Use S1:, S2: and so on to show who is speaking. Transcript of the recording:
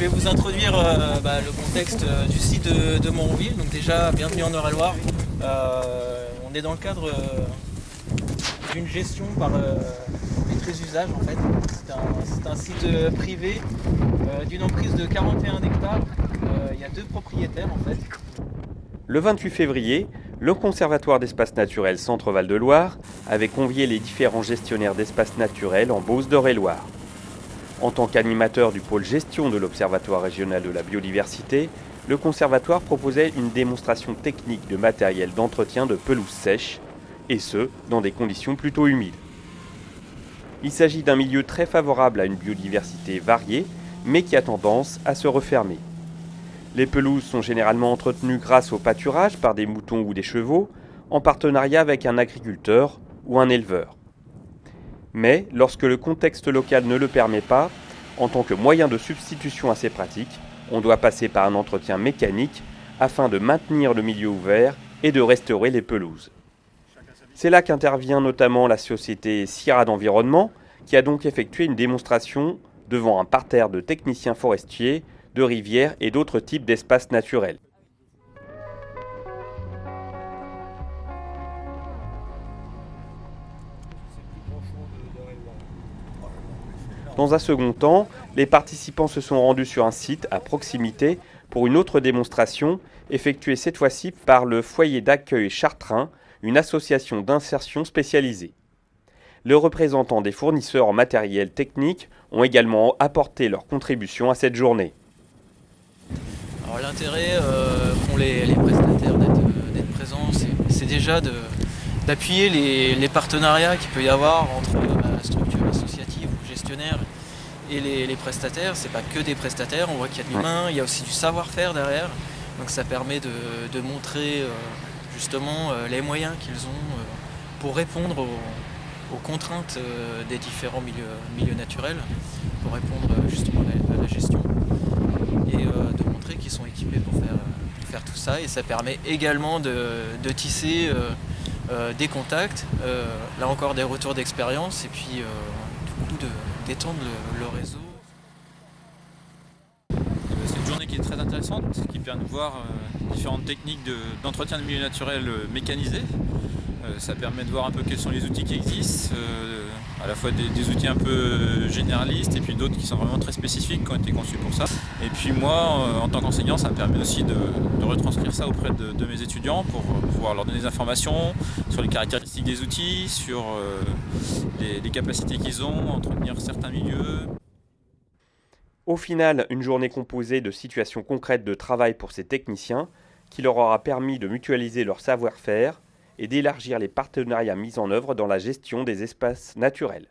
S1: vais vous introduire le contexte du site de Moronville. Donc déjà, bienvenue en Eure-et-Loire. On est dans le cadre d'une gestion par maîtrise d'usage en fait. C'est un site privé d'une emprise de 41 hectares. Il y a 2 propriétaires en fait.
S2: Le 28 février, le Conservatoire d'espaces naturels Centre-Val de Loire avait convié les différents gestionnaires d'espaces naturels en Beauce d'Eure-et-Loire. En tant qu'animateur du pôle gestion de l'Observatoire régional de la biodiversité, le conservatoire proposait une démonstration technique de matériel d'entretien de pelouses sèches, et ce, dans des conditions plutôt humides. Il s'agit d'un milieu très favorable à une biodiversité variée, mais qui a tendance à se refermer. Les pelouses sont généralement entretenues grâce au pâturage par des moutons ou des chevaux, en partenariat avec un agriculteur ou un éleveur. Mais lorsque le contexte local ne le permet pas, en tant que moyen de substitution à ces pratiques, on doit passer par un entretien mécanique afin de maintenir le milieu ouvert et de restaurer les pelouses. C'est là qu'intervient notamment la société Sierra d'Environnement, qui a donc effectué une démonstration devant un parterre de techniciens forestiers, de rivières et d'autres types d'espaces naturels. Dans un second temps, les participants se sont rendus sur un site à proximité pour une autre démonstration, effectuée cette fois-ci par le foyer d'accueil Chartrain, une association d'insertion spécialisée. Les représentants des fournisseurs en matériel technique ont également apporté leur contribution à cette journée.
S1: Alors l'intérêt qu'ont les prestataires d'être présents, c'est déjà d'appuyer les partenariats qu'il peut y avoir entre la structure associative ou gestionnaire et les prestataires. C'est pas que des prestataires, on voit qu'il y a de l'humain, il y a aussi du savoir-faire derrière. Donc ça permet de montrer justement les moyens qu'ils ont pour répondre aux contraintes des différents milieux naturels, pour répondre justement à la gestion et de montrer qu'ils sont équipés pour faire tout ça. Et ça permet également de tisser des contacts, là encore des retours d'expérience et puis du coup d'étendre le réseau.
S3: C'est une journée qui est très intéressante, qui permet de voir différentes techniques d'entretien de milieu naturel mécanisés. Ça permet de voir un peu quels sont les outils qui existent, à la fois des outils un peu généralistes et puis d'autres qui sont vraiment très spécifiques, qui ont été conçus pour ça. Et puis moi, en tant qu'enseignant, ça me permet aussi de retranscrire ça auprès de mes étudiants pour pouvoir leur donner des informations sur les caractéristiques des outils, sur les capacités qu'ils ont à entretenir certains milieux.
S2: Au final, une journée composée de situations concrètes de travail pour ces techniciens qui leur aura permis de mutualiser leur savoir-faire et d'élargir les partenariats mis en œuvre dans la gestion des espaces naturels.